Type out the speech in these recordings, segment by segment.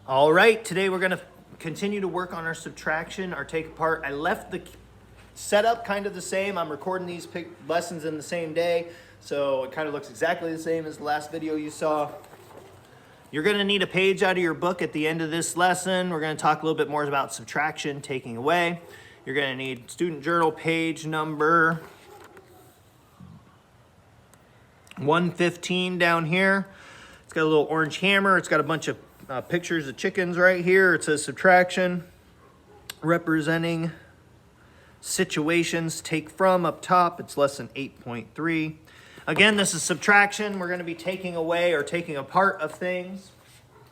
All right, today we're gonna continue to work on our subtraction, our take apart. I left the setup kind of the same. I'm recording these lessons in the same day, so it kind of looks exactly the same as the last video you saw. You're gonna need a page out of your book at the end of this lesson. We're gonna talk a little bit more about subtraction, taking away. You're gonna need student journal page number 115 down here. It's got a little orange hammer. It's got a bunch of pictures of chickens right here. It says subtraction, representing situations, take from up top. It's lesson 8.3. Again, this is subtraction. We're going to be taking away or taking apart of things.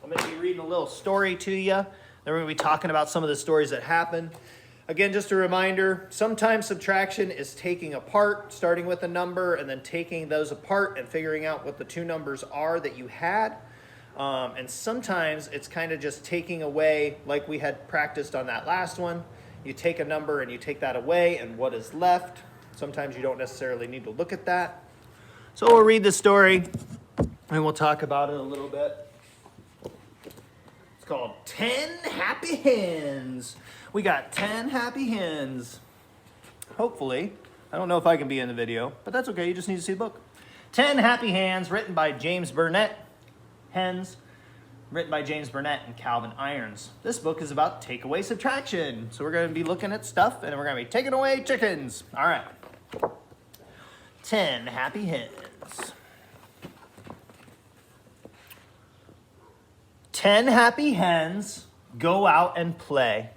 I'm going to be reading a little story to you. Then we're going to be talking about some of the stories that happen. Again, just a reminder, sometimes subtraction is taking apart, starting with a number, and then taking those apart and figuring out what the two numbers are that you had. And sometimes it's kind of just taking away, like we had practiced on that last one. You take a number and you take that away, and what is left. Sometimes you don't necessarily need to look at that. So we'll read the story, and we'll talk about it a little bit. It's called 10 Happy Hens. We got 10 happy hens. Hopefully. I don't know if I can be in the video, but that's okay. You just need to see the book. 10 Happy Hens, written by James Burnett. Hens, written by James Burnett and Calvin Irons. This book is about takeaway subtraction. So we're going to be looking at stuff, and we're going to be taking away chickens. All right. 10 Happy Hens. 10 happy hens go out and play,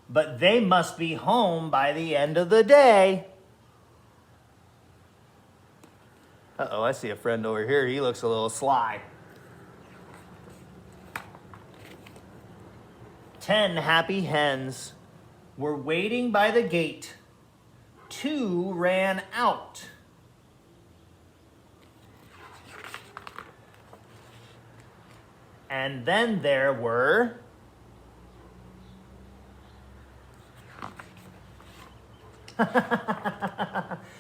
but they must be home by the end of the day. Uh-oh, I see a friend over here. He looks a little sly. 10 happy hens were waiting by the gate. 2 ran out. And then there were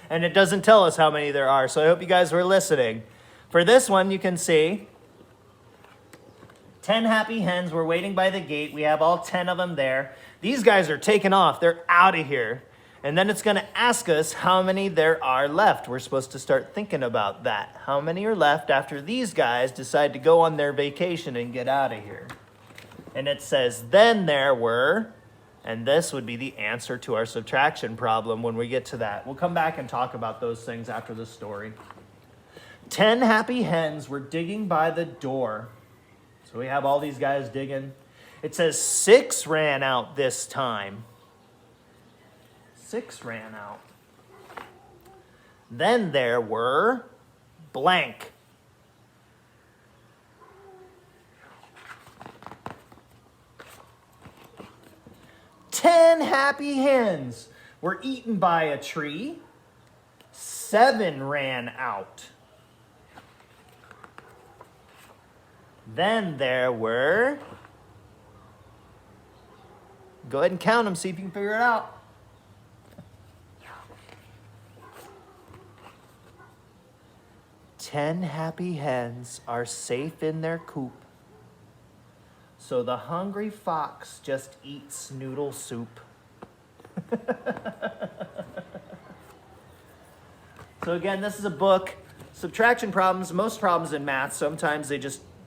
and it doesn't tell us how many there are, so I hope you guys were listening. For this one, you can see 10 happy hens were waiting by the gate. We have all 10 of them there. These guys are taking off. They're out of here. And then it's going to ask us how many there are left. We're supposed to start thinking about that. How many are left after these guys decide to go on their vacation and get out of here? And it says, then there were... And this would be the answer to our subtraction problem when we get to that. We'll come back and talk about those things after the story. 10 happy hens were digging by the door. So we have all these guys digging. It says 6 ran out this time. 6 ran out. Then there were blank. Ten happy hens were eaten by a tree. 7 ran out. Then there were... Go ahead and count them, see if you can figure it out. 10 happy hens are safe in their coop. So the hungry fox just eats noodle soup. So again, this is a book. Subtraction problems, most problems in math, sometimes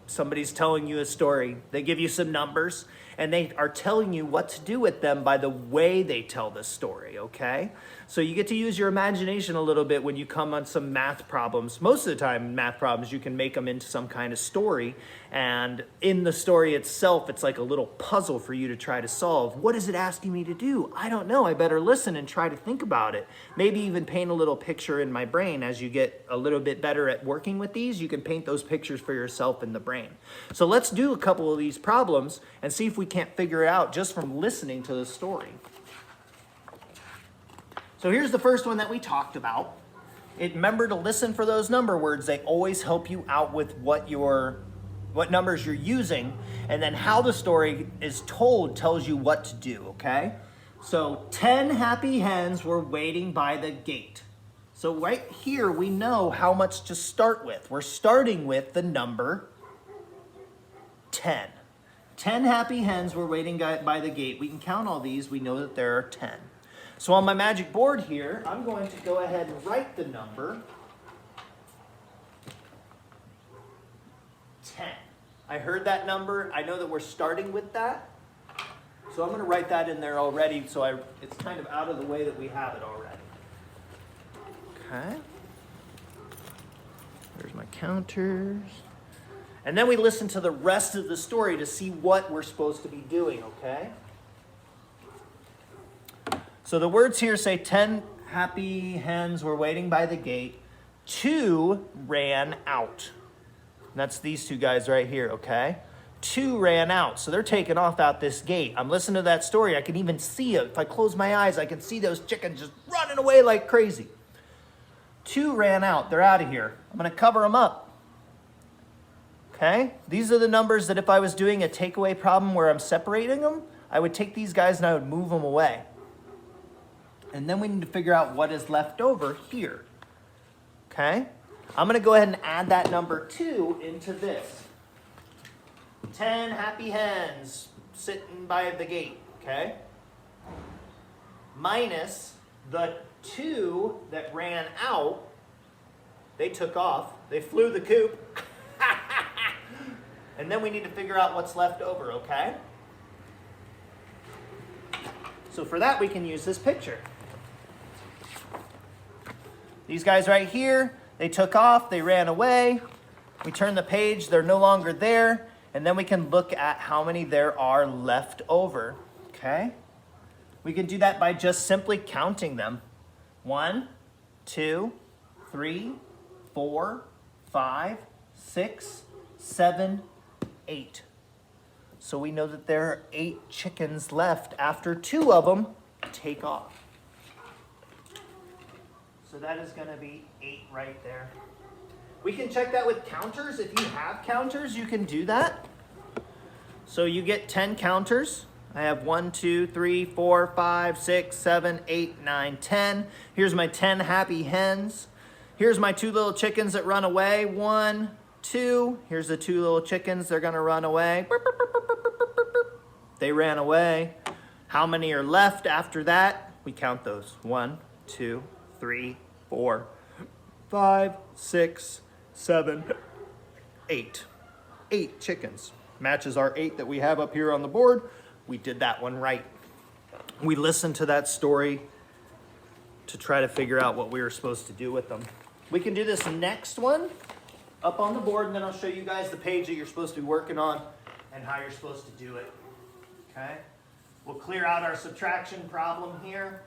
somebody's telling you a story. They give you some numbers, and they are telling you what to do with them by the way they tell the story, okay? So you get to use your imagination a little bit when you come on some math problems. Most of the time, math problems, you can make them into some kind of story, and in the story itself, it's like a little puzzle for you to try to solve. What is it asking me to do? I don't know. I better listen and try to think about it. Maybe even paint a little picture in my brain. As you get a little bit better at working with these, you can paint those pictures for yourself in the brain. So let's do a couple of these problems and see if we can't figure it out just from listening to the story. So here's the first one that we talked about. Remember to listen for those number words. They always help you out with what numbers you're using, and then how the story is told tells you what to do, okay? So 10 happy hens were waiting by the gate. So right here, we know how much to start with. We're starting with the number 10. 10 happy hens were waiting by the gate. We can count all these. We know that there are 10. So on my magic board here, I'm going to go ahead and write the number 10. I heard that number. I know that we're starting with that. So I'm going to write that in there already so it's kind of out of the way that we have it already. Okay. There's my counters. And then we listen to the rest of the story to see what we're supposed to be doing, okay? So the words here say 10 happy hens were waiting by the gate. 2 ran out. And that's these 2 guys right here, okay? 2 ran out, so they're taking off out this gate. I'm listening to that story. I can even see it. If I close my eyes, I can see those chickens just running away like crazy. 2 ran out. They're out of here. I'm going to cover them up. Okay? These are the numbers that if I was doing a takeaway problem where I'm separating them, I would take these guys and I would move them away. And then we need to figure out what is left over here. Okay? I'm going to go ahead and add that number 2 into this. 10 happy hens sitting by the gate, okay? Minus the 2 that ran out. They took off. They flew the coop. And then we need to figure out what's left over, okay? So for that, we can use this picture. These guys right here, they took off. They ran away. We turn the page. They're no longer there. And then we can look at how many there are left over, okay? We can do that by just simply counting them. 1, 2, 3, 4, 5, 6, 7, 8. So we know that there are 8 chickens left after 2 of them take off. So that is going to be 8 right there. We can check that with counters. If you have counters, you can do that. So you get 10 counters. I have 1, 2, 3, 4, 5, 6, 7, 8, 9, 10. Here's my 10 happy hens. Here's my 2 little chickens that run away. 1, 2. Here's the 2 little chickens. They're going to run away. They ran away. How many are left after that? We count those. 1, 2, 3, 4, 5, 6, 7, 8. 8 chickens. Matches our 8 that we have up here on the board. We did that one right. We listened to that story to try to figure out what we were supposed to do with them. We can do this next one up on the board, and then I'll show you guys the page that you're supposed to be working on and how you're supposed to do it. Okay? We'll clear out our subtraction problem here.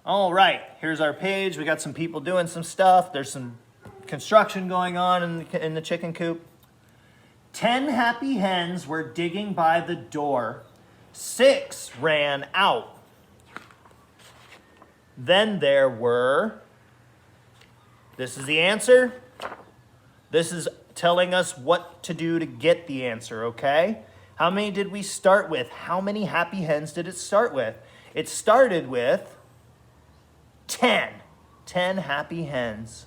All right, here's our page. We got some people doing some stuff. There's some construction going on in the chicken coop. 10 happy hens were digging by the door. 6 ran out. Then there were, this is the answer. This is telling us what to do to get the answer, okay? How many did we start with? How many happy hens did it start with? It started with 10. 10 happy hens.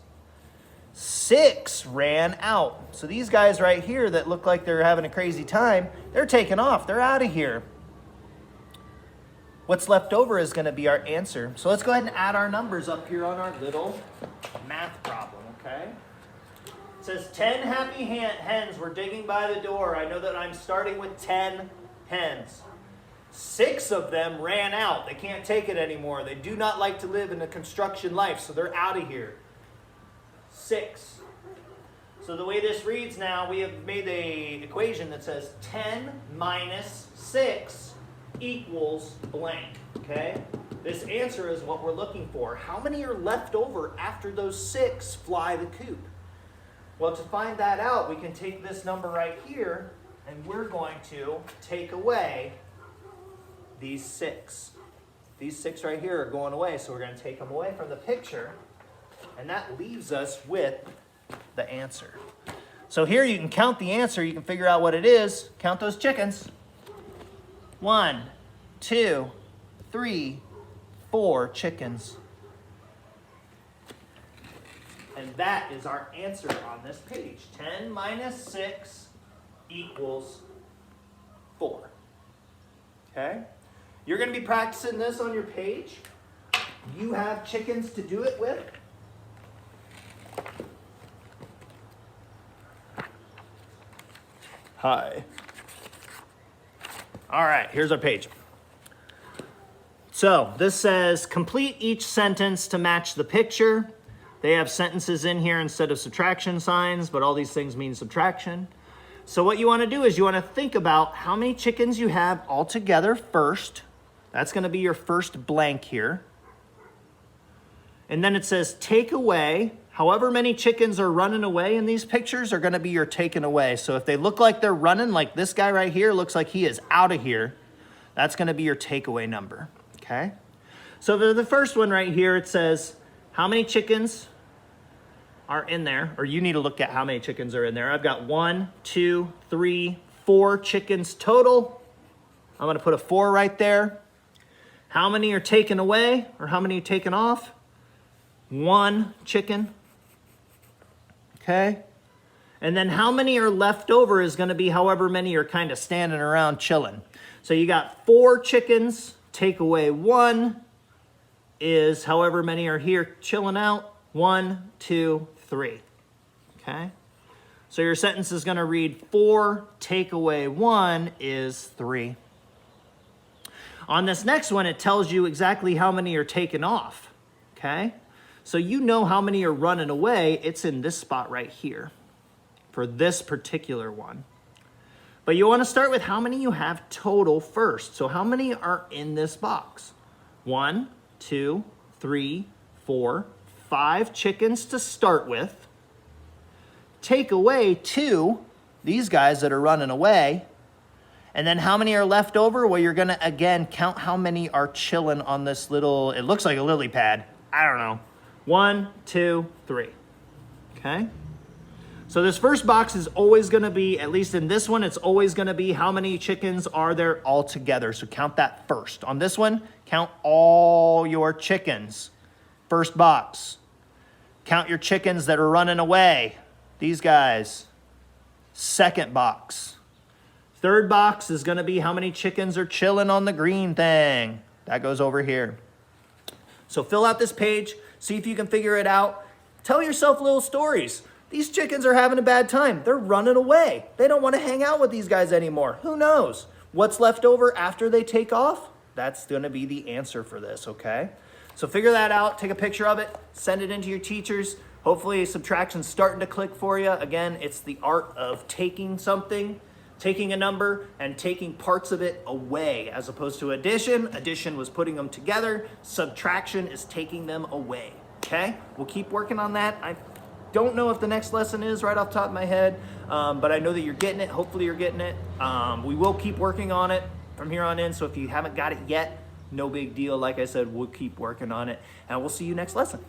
6 ran out. So these guys right here that look like they're having a crazy time, they're taking off. They're out of here. What's left over is going to be our answer. So let's go ahead and add our numbers up here on our little math problem, okay? It says 10 happy hens were digging by the door. I know that I'm starting with 10 hens. 6 of them ran out. They can't take it anymore. They do not like to live in a construction life, so they're out of here. 6. So the way this reads now, we have made an equation that says 10 minus 6 equals blank, okay? This answer is what we're looking for. How many are left over after those 6 fly the coop? Well, to find that out, we can take this number right here, and we're going to take away these 6. These 6 right here are going away, so we're going to take them away from the picture, and that leaves us with the answer. So here you can count the answer. You can figure out what it is. Count those chickens. 1, 2, 3, 4 chickens. And that is our answer on this page. 10 minus 6 equals 4. Okay? You're going to be practicing this on your page. You have chickens to do it with. Hi. All right, here's our page. So this says, complete each sentence to match the picture. They have sentences in here instead of subtraction signs, but all these things mean subtraction. So what you want to do is you want to think about how many chickens you have all together first. That's going to be your first blank here. And then it says take away. However many chickens are running away in these pictures are going to be your taken away. So if they look like they're running, like this guy right here looks like he is out of here, that's going to be your takeaway number. Okay? So for the first one right here, it says how many chickens are in there, or you need to look at how many chickens are in there. I've got 1, 2, 3, 4 chickens total. I'm going to put a 4 right there. How many are taken away, or how many are taken off? 1 chicken. Okay? And then how many are left over is going to be however many are kind of standing around chilling. So you got 4 chickens, take away 1 is however many are here chilling out. 1, 2, 3. Okay? So your sentence is going to read 4 take away 1 is 3. On this next one, it tells you exactly how many are taken off. Okay? So you know how many are running away. It's in this spot right here for this particular one. But you want to start with how many you have total first. So how many are in this box? 1, 2, 3, 4, 5 chickens to start with. Take away 2, these guys that are running away. And then how many are left over? Well, you're going to, again, count how many are chilling on this little, it looks like a lily pad. I don't know. 1, 2, 3. Okay? So this first box is always going to be, at least in this one, it's always going to be how many chickens are there all together. So count that first. On this one, count all your chickens. First box. Count your chickens that are running away. These guys. Second box. Third box is going to be how many chickens are chilling on the green thing. That goes over here. So fill out this page. See if you can figure it out. Tell yourself little stories. These chickens are having a bad time. They're running away. They don't want to hang out with these guys anymore. Who knows? What's left over after they take off? That's going to be the answer for this, okay? So figure that out. Take a picture of it. Send it into your teachers. Hopefully subtraction's starting to click for you. Again, it's the art of taking something, taking a number, and taking parts of it away as opposed to addition. Addition was putting them together. Subtraction is taking them away, okay? We'll keep working on that. I don't know if the next lesson is right off the top of my head, but I know that you're getting it. Hopefully you're getting it. We will keep working on it from here on in, so if you haven't got it yet, no big deal. Like I said, we'll keep working on it, and we'll see you next lesson.